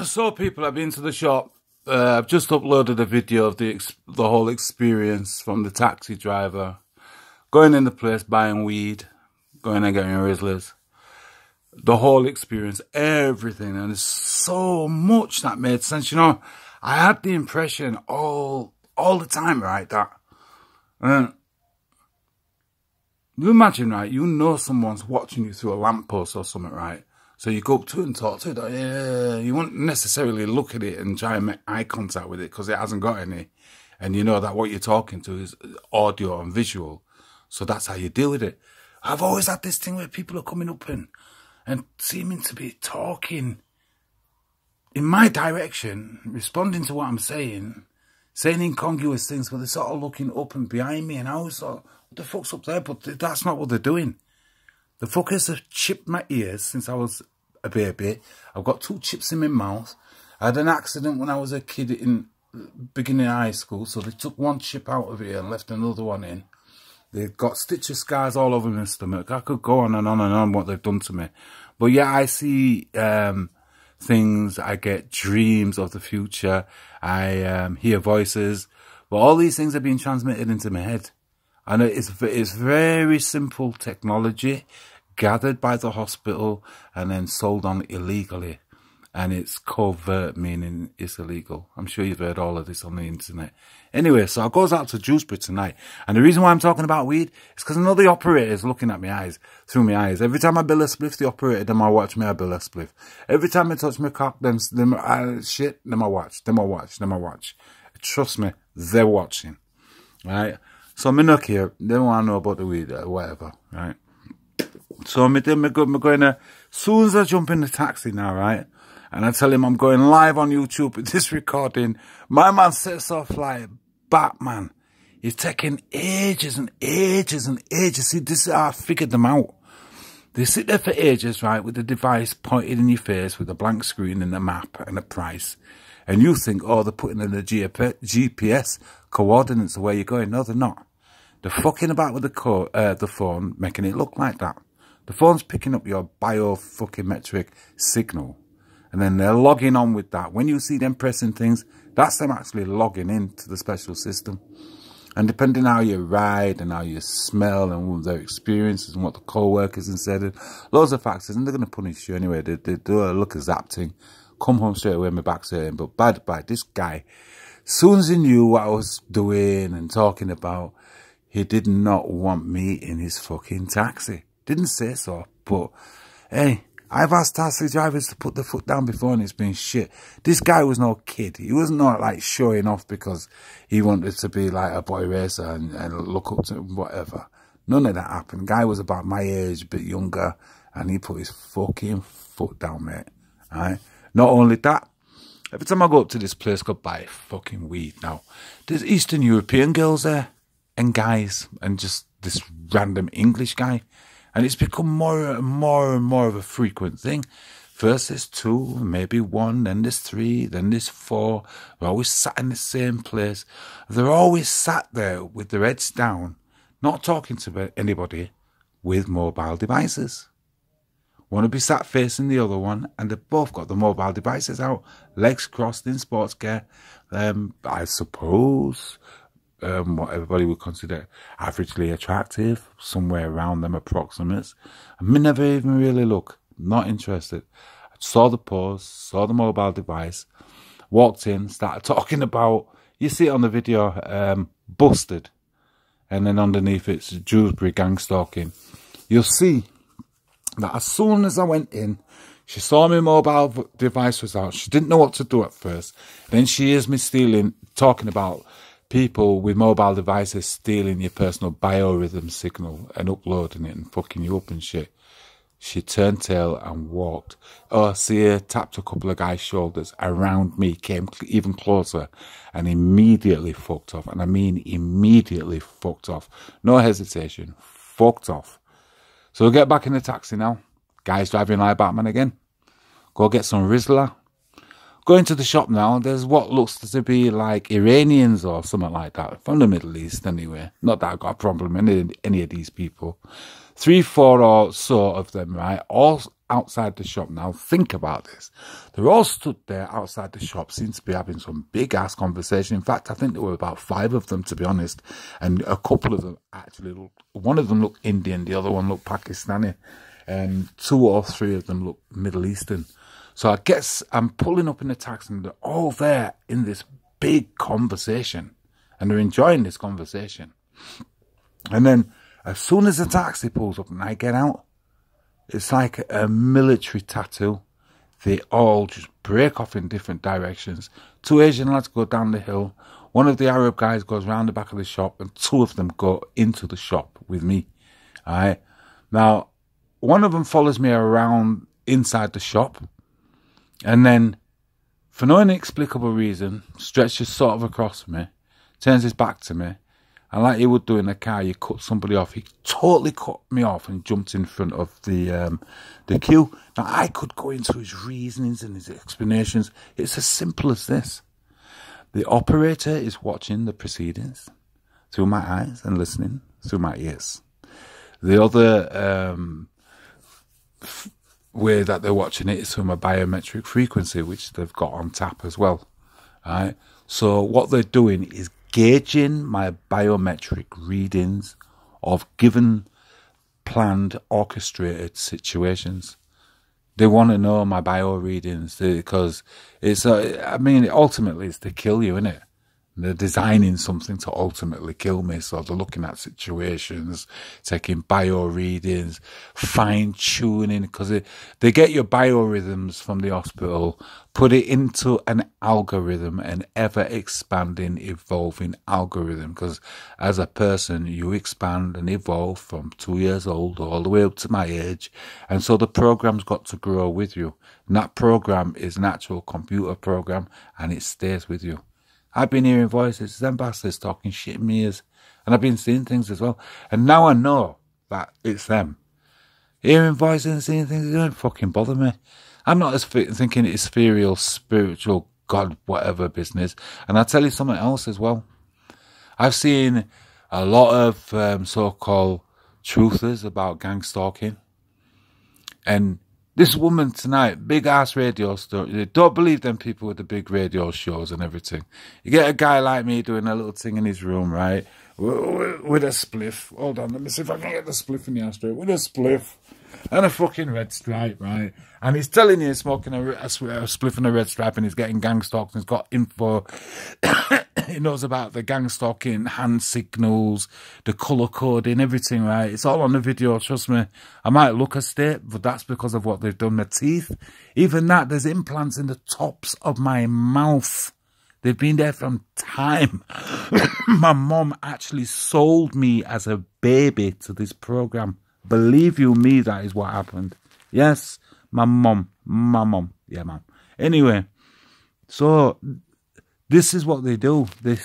So people, I've been to the shop. I've just uploaded a video of the whole experience from the taxi driver. Going in the place, buying weed, going and getting Rizzlers. The whole experience, everything. And there's so much that made sense. You know, I had the impression all the time, right, that you imagine, right, you know someone's watching you through a lamppost or something, right? So you go up to it and talk to it. Yeah, you won't necessarily look at it and try and make eye contact with it because it hasn't got any. And you know that what you're talking to is audio and visual. So that's how you deal with it. I've always had this thing where people are coming up and seeming to be talking in my direction, responding to what I'm saying incongruous things, but they're sort of looking up and behind me. And I was like, what the fuck's up there? But that's not what they're doing. The fuckers have chipped my ears since I was a baby. I've got 2 chips in my mouth. I had an accident when I was a kid in beginning of high school, so they took 1 chip out of here and left another one in. They've got stitch of scars all over my stomach. I could go on and on and on what they've done to me. But yeah, I see things. I get dreams of the future. I hear voices. But all these things are being transmitted into my head. And it's very simple technology gathered by the hospital and then sold on illegally. And it's covert, meaning it's illegal. I'm sure you've heard all of this on the internet. Anyway, so I goes out to Dewsbury tonight. And the reason why I'm talking about weed is because I know the operator is looking at my eyes, through my eyes. Every time I bill a spliff, the operator, them I watch me, I bill a spliff. Every time I touch my cock, them shit, them I watch. Trust me, they're watching. Right? So I'm not here. They don't want to know about the weed or whatever, right? So I'm going to, as soon as I jump in the taxi now, right? And I tell him I'm going live on YouTube with this recording. My man sets off like Batman. He's taking ages and ages and ages. See, this is how I figured them out. They sit there for ages, right, with the device pointed in your face with a blank screen and a map and a price. And you think, oh, they're putting in the GPS coordinates of where you're going. No, they're not. They're fucking about with the phone, making it look like that. The phone's picking up your bio-fucking-metric signal. And then they're logging on with that. When you see them pressing things, that's them actually logging into the special system. And depending on how you ride and how you smell and their experiences and what the co-workers have said, and loads of factors, and they're going to punish you anyway. They do a look at zap thing. Come home straight away, my back's hurting. But bad, this guy, as soon as he knew what I was doing and talking about, he did not want me in his fucking taxi. Didn't say so, but hey, I've asked taxi drivers to put their foot down before and it's been shit. This guy was no kid. He was not like showing off because he wanted to be like a boy racer and look up to whatever. None of that happened. Guy was about my age, a bit younger, and he put his fucking foot down, mate. Alright? Not only that, every time I go up to this place, go buy fucking weed now. There's Eastern European girls there and guys and just this random English guy. And it's become more and more of a frequent thing. First there's 2, maybe 1, then there's 3, then there's 4. They're always sat in the same place. They're always sat there with their heads down, not talking to anybody, with mobile devices. One will be sat facing the other one, and they've both got the mobile devices out, legs crossed in sports gear. I suppose what everybody would consider averagely attractive, somewhere around them approximates. I may never even really look, not interested. I saw the pose, saw the mobile device, walked in, started talking about, you see it on the video, busted. And then underneath it's Dewsbury gang stalking. You'll see that as soon as I went in, she saw my mobile device was out. She didn't know what to do at first. Then she hears me talking about people with mobile devices stealing your personal biorhythm signal and uploading it and fucking you up and shit. She turned tail and walked. Oh, see her, tapped a couple of guys' shoulders around me, came even closer and immediately fucked off. And I mean immediately fucked off. No hesitation. Fucked off. So we'll get back in the taxi now. Guys driving like Batman again. Go get some Rizzler. Going to the shop now, there's what looks to be like Iranians or something like that. From the Middle East anyway. Not that I've got a problem with any of these people. 3, 4 or so of them, right, all outside the shop. Now, think about this. They're all stood there outside the shop, seem to be having some big-ass conversation. In fact, I think there were about 5 of them, to be honest, and a couple of them actually looked, one of them looked Indian, the other one looked Pakistani, and 2 or 3 of them looked Middle Eastern. So I guess I'm pulling up in a taxi, and they're all there in this big conversation, and they're enjoying this conversation. And then, as soon as the taxi pulls up and I get out, it's like a military tattoo. They all just break off in different directions. 2 Asian lads go down the hill. One of the Arab guys goes round the back of the shop, and 2 of them go into the shop with me. All right. Now, one of them follows me around inside the shop, and then, for no inexplicable reason, stretches sort of across me, turns his back to me, and like you would do in a car, you cut somebody off. He totally cut me off and jumped in front of the queue. Now, I could go into his reasonings and his explanations. It's as simple as this. The operator is watching the proceedings through my eyes and listening through my ears. The other way that they're watching it is through my biometric frequency, which they've got on tap as well. All right? So what they're doing is gauging my biometric readings of given, planned, orchestrated situations. They want to know my bio readings because it's, I mean, ultimately it's to kill you, isn't it? They're designing something to ultimately kill me. So they're looking at situations, taking bio readings, fine-tuning, because they get your biorhythms from the hospital, put it into an algorithm, an ever-expanding, evolving algorithm. Because as a person, you expand and evolve from 2 years old all the way up to my age. And so the program's got to grow with you. And that program is an actual computer program, and it stays with you. I've been hearing voices, them bastards talking shit in my ears. And I've been seeing things as well. And now I know that it's them. Hearing voices and seeing things, it don't fucking bother me. I'm not as thinking it's ethereal, spiritual, God, whatever business. And I'll tell you something else as well. I've seen a lot of so-called truthers about gang stalking. And this woman tonight, big-ass radio story. Don't believe them people with the big radio shows and everything. You get a guy like me doing a little thing in his room, right, with a spliff. Hold on, let me see if I can get the spliff in the ashtray. With a spliff and a fucking red stripe, right? And he's telling you he's smoking a spliff and a red stripe, and he's getting gang stalked, and he's got info. He knows about the gang stalking, hand signals, the colour coding, everything, right? It's all on the video, trust me. I might look a state, but that's because of what they've done. My teeth, even that, there's implants in the tops of my mouth. They've been there from time. My mom actually sold me as a baby to this program. Believe you me, that is what happened. Yes, my mom. Yeah, mom. Anyway, so this is what they do. They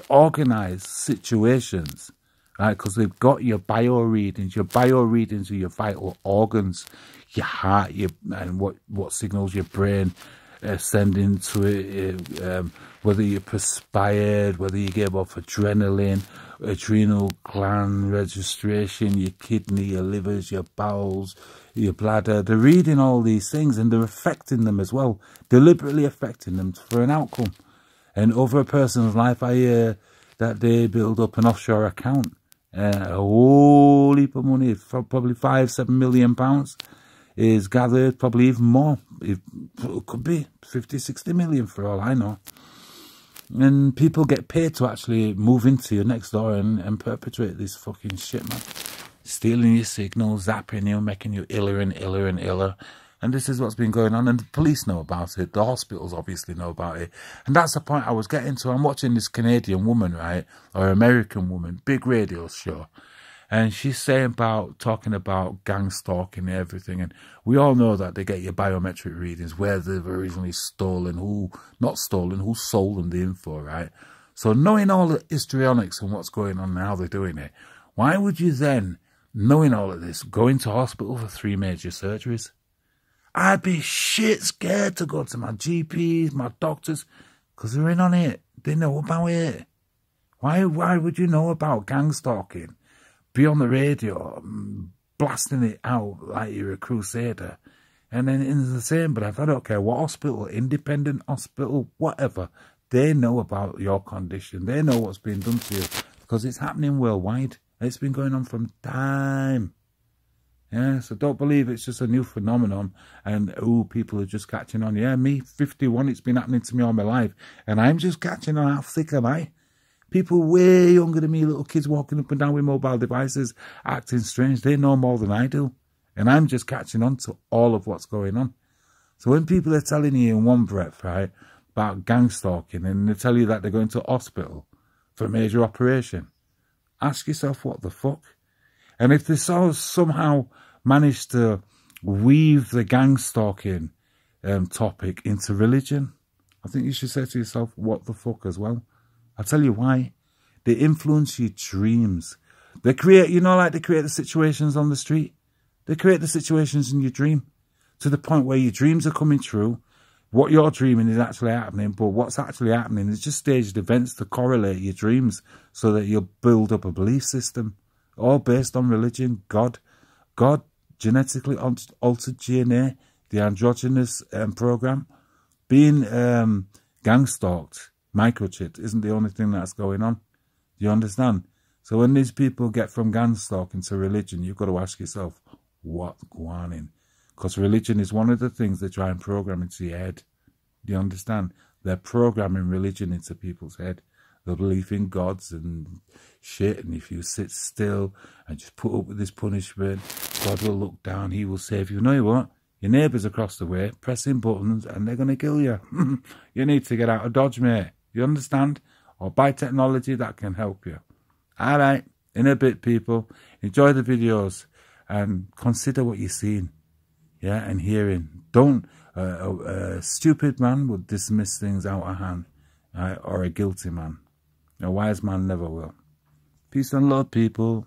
organize situations, right? Because they've got your bio readings. Your bio readings are your vital organs, your heart, and what signals your brain sending to it. Whether you perspired, whether you gave off adrenaline, adrenal gland registration, your kidney, your livers, your bowels, your bladder. They're reading all these things, and they're affecting them as well, deliberately affecting them for an outcome. And over a person's life, I hear that they build up an offshore account, a whole heap of money, probably £5-7 million is gathered, probably even more. It could be 50-60 million for all I know. And people get paid to actually move into your next door and perpetrate this fucking shit, man. Stealing your signals, zapping you, making you iller and iller and iller. And this is what's been going on. And the police know about it. The hospitals obviously know about it. And that's the point I was getting to. I'm watching this Canadian woman, right? Or American woman, big radio show. And she's saying talking about gang stalking and everything. And we all know that they get your biometric readings, where they've originally stolen, who sold them the info, right? So knowing all the histrionics and what's going on and how they're doing it, why would you then, knowing all of this, go into hospital for 3 major surgeries? I'd be shit scared to go to my GPs, my doctors, because they're in on it. They know about it. Why would you know about gang stalking? Be on the radio, blasting it out like you're a crusader. And then in the same breath, I don't care what hospital, independent hospital, whatever, they know about your condition. They know what's been done to you because it's happening worldwide. It's been going on from time. Yeah, so don't believe it's just a new phenomenon and, oh, people are just catching on. Yeah, me, 51, it's been happening to me all my life. And I'm just catching on. How thick am I? People way younger than me, little kids walking up and down with mobile devices, acting strange. They know more than I do. And I'm just catching on to all of what's going on. So when people are telling you in one breath, right, about gang stalking, and they tell you that they're going to hospital for a major operation, ask yourself, what the fuck? And if they somehow manage to weave the gang stalking topic into religion, I think you should say to yourself, what the fuck as well? I'll tell you why. They influence your dreams. They create, you know, like they create the situations on the street. They create the situations in your dream to the point where your dreams are coming true. What you're dreaming is actually happening, but what's actually happening is just staged events to correlate your dreams so that you'll build up a belief system, all based on religion, God, genetically altered DNA, the androgynous program. Being gang stalked, microchipped, isn't the only thing that's going on. Do you understand? So when these people get from gang stalking to religion, you've got to ask yourself, what's going on? Because religion is one of the things they try and program into your head. Do you understand? They're programming religion into people's head. The belief in gods and shit. And if you sit still and just put up with this punishment, God will look down. He will save you. You know what? Your neighbours across the way pressing buttons and they're going to kill you. You need to get out of Dodge, mate. You understand? Or buy technology that can help you. All right. In a bit, people. Enjoy the videos and consider what you're seeing. Yeah, and hearing. Don't, a stupid man would dismiss things out of hand, or a guilty man. A wise man never will. Peace and love, people.